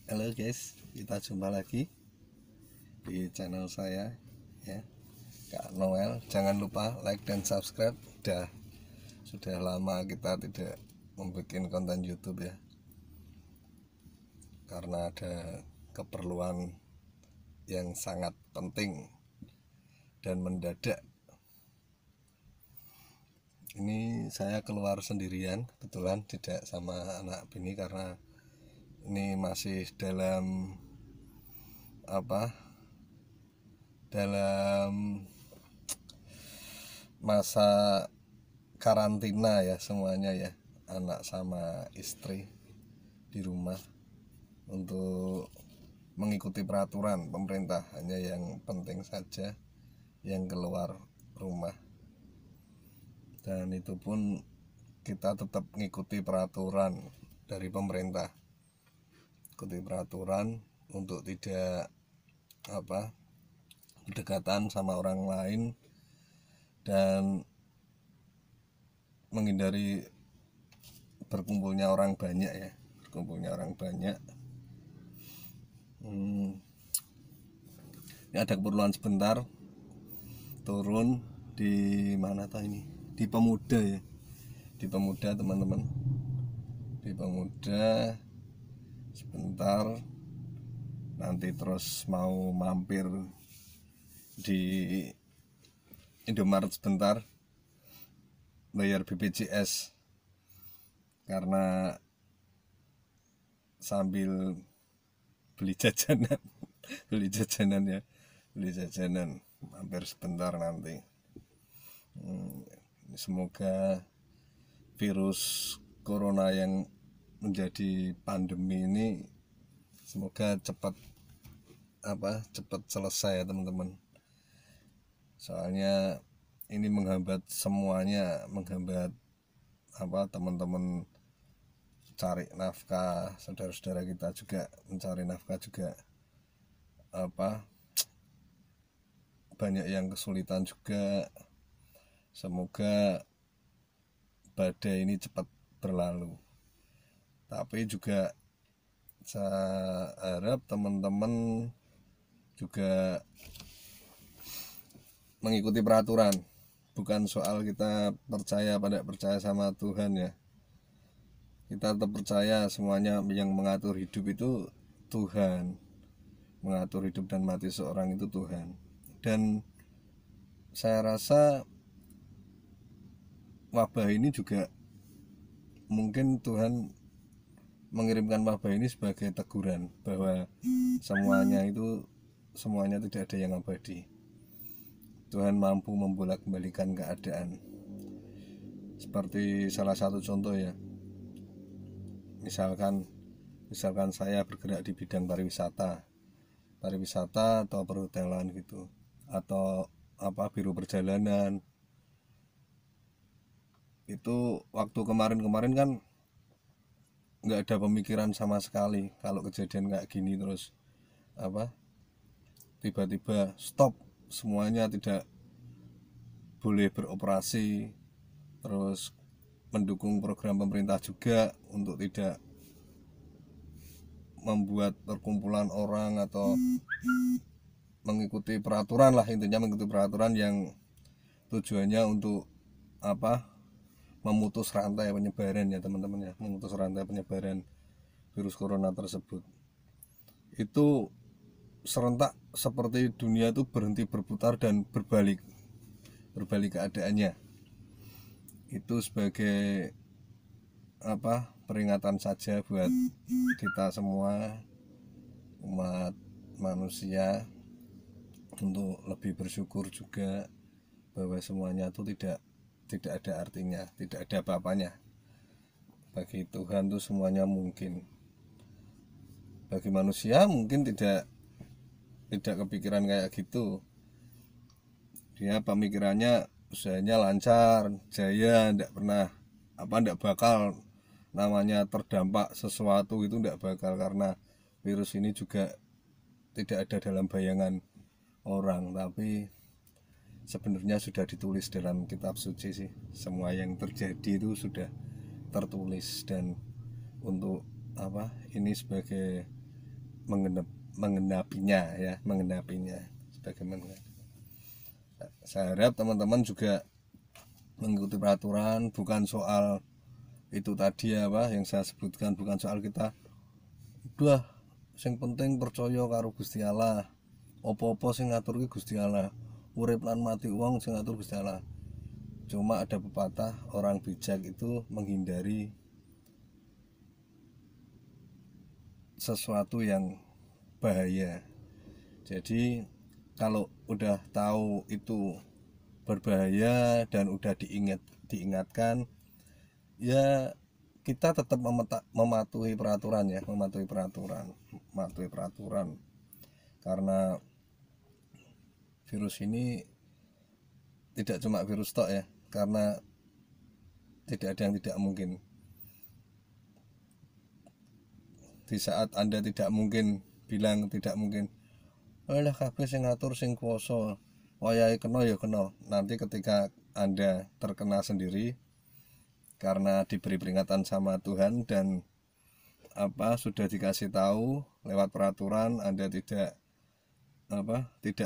Halo guys, kita jumpa lagi di channel saya ya, Kak Noel. Jangan lupa like dan subscribe. Sudah lama kita tidak membuat konten YouTube ya, karena ada keperluan yang sangat penting dan mendadak. Ini saya keluar sendirian, kebetulan tidak sama anak bini karena ini masih dalam masa karantina ya semuanya ya, anak sama istri di rumah untuk mengikuti peraturan pemerintah. Hanya yang penting saja yang keluar rumah, dan itu pun kita tetap mengikuti peraturan dari pemerintah, ikuti peraturan untuk tidak berdekatan sama orang lain dan menghindari berkumpulnya orang banyak ya, ini ada keperluan sebentar turun di mana tah ini, di Pemuda ya, di Pemuda teman-teman, di Pemuda sebentar, nanti terus mau mampir di Indomaret sebentar bayar BPJS, karena sambil beli jajanan beli jajanan mampir sebentar nanti. Semoga virus corona yang menjadi pandemi ini semoga cepat selesai ya teman-teman. Soalnya ini menghambat semuanya, menghambat teman-teman cari nafkah, saudara-saudara kita juga mencari nafkah juga banyak yang kesulitan juga. Semoga badai ini cepat berlalu, tapi juga saya harap teman-teman juga mengikuti peraturan. Bukan soal kita percaya pada percaya sama Tuhan ya, kita tetap percaya semuanya yang mengatur hidup itu Tuhan, mengatur hidup dan mati seorang itu Tuhan. Dan saya rasa wabah ini juga mungkin Tuhan mengirimkan wabah ini sebagai teguran bahwa semuanya tidak ada yang abadi. Tuhan mampu membolak-balikan keadaan. Seperti salah satu contoh ya, misalkan saya bergerak di bidang pariwisata atau perhotelan gitu, atau biro perjalanan. Itu waktu kemarin kan nggak ada pemikiran sama sekali kalau kejadian kayak gini, terus tiba-tiba stop semuanya, tidak boleh beroperasi, terus mendukung program pemerintah juga untuk tidak membuat perkumpulan orang atau mengikuti peraturan lah, intinya mengikuti peraturan yang tujuannya untuk memutus rantai penyebaran ya teman-teman ya, memutus rantai penyebaran virus corona tersebut. Itu serentak seperti dunia itu berhenti berputar dan berbalik keadaannya. Itu sebagai peringatan saja buat kita semua umat manusia untuk lebih bersyukur juga bahwa semuanya itu tidak ada artinya, tidak ada apa-apanya. Bagi Tuhan itu semuanya mungkin. Bagi manusia mungkin tidak kepikiran kayak gitu. Dia pemikirannya usahanya lancar, jaya, tidak bakal namanya terdampak sesuatu, itu tidak bakal, karena virus ini juga tidak ada dalam bayangan orang, tapi sebenarnya sudah ditulis dalam kitab suci sih. Semua yang terjadi itu sudah tertulis, dan untuk ini sebagai mengenapinya ya, mengenapinya sebagaimana. Saya harap teman-teman juga mengikuti peraturan, bukan soal itu tadi apa yang saya sebutkan, bukan soal kita udah sing penting percaya karo Gusti Allah, opo-opo sing ngatur ki Gusti Allah, urip lan mati wong sing ngatur Gusti Allah. Cuma ada pepatah, orang bijak itu menghindari sesuatu yang bahaya. Jadi kalau udah tahu itu berbahaya dan udah diingatkan, ya kita tetap mematuhi peraturan ya, mematuhi peraturan. Karena virus ini tidak cuma virus tok ya, karena tidak ada yang tidak mungkin. Di saat Anda tidak mungkin bilang tidak mungkin, alah kabeh sing ngatur sing kuwasa, wayahe kena ya kena. Nanti ketika Anda terkena sendiri karena diberi peringatan sama Tuhan dan sudah dikasih tahu lewat peraturan, Anda tidak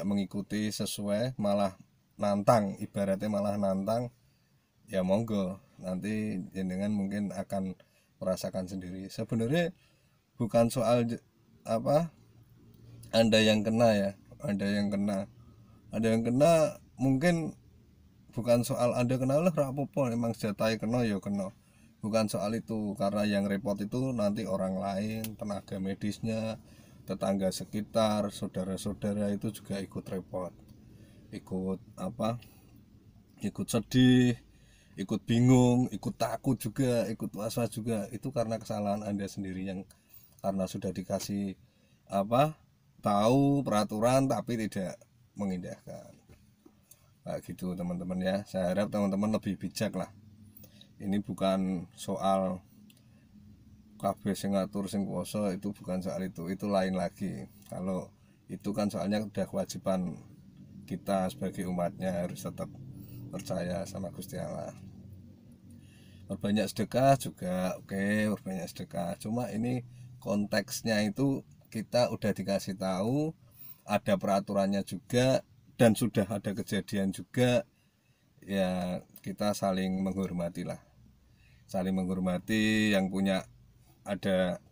mengikuti sesuai, malah nantang, ibaratnya malah nantang, ya monggo, nanti jenengan mungkin akan merasakan sendiri. Sebenarnya bukan soal Anda yang kena ya, Anda yang kena mungkin bukan soal Anda kena lah rapopo, emang senjatai kena ya kena, bukan soal itu. Karena yang repot itu nanti orang lain, tenaga medisnya, tetangga sekitar, saudara-saudara itu juga ikut repot, ikut sedih, ikut bingung, ikut takut juga, ikut was-was juga. Itu karena kesalahan Anda sendiri yang karena sudah dikasih tahu peraturan tapi tidak mengindahkan. Nah, gitu teman-teman ya. Saya harap teman-teman lebih bijak lah. Ini bukan soal kabeh sing ngatur sing kuwasa, itu bukan soal itu lain lagi. Kalau itu kan soalnya udah kewajiban kita sebagai umatnya, harus tetap percaya sama Gusti Allah. Berbanyak sedekah juga oke, berbanyak sedekah. Cuma ini konteksnya itu kita udah dikasih tahu, ada peraturannya juga, dan sudah ada kejadian juga, ya kita saling menghormati lah, saling menghormati. Yang punya ada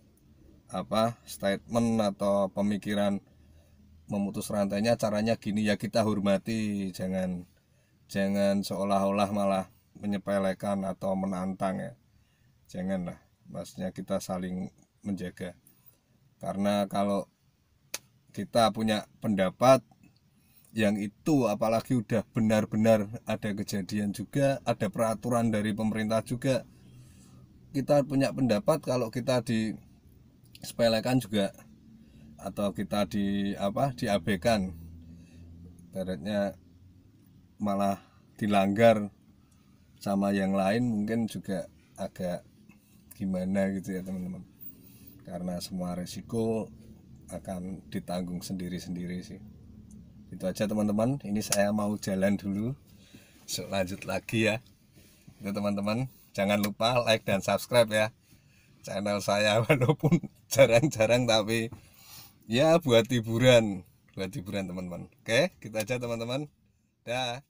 statement atau pemikiran memutus rantainya caranya gini, ya kita hormati, jangan seolah-olah malah menyepelekan atau menantang ya, janganlah. Maksudnya kita saling menjaga, karena kalau kita punya pendapat yang itu, apalagi udah benar-benar ada kejadian juga, ada peraturan dari pemerintah juga, kita punya pendapat, kalau kita disepelekan juga atau kita diabaikan, ibaratnya malah dilanggar sama yang lain, mungkin juga agak gimana gitu ya teman-teman. Karena semua resiko akan ditanggung sendiri-sendiri sih. Itu aja teman-teman, ini saya mau jalan dulu, lanjut lagi ya. Itu teman-teman, jangan lupa like dan subscribe ya channel saya, walaupun jarang-jarang, tapi ya buat hiburan teman-teman. Oke, gitu aja teman-teman. Dah.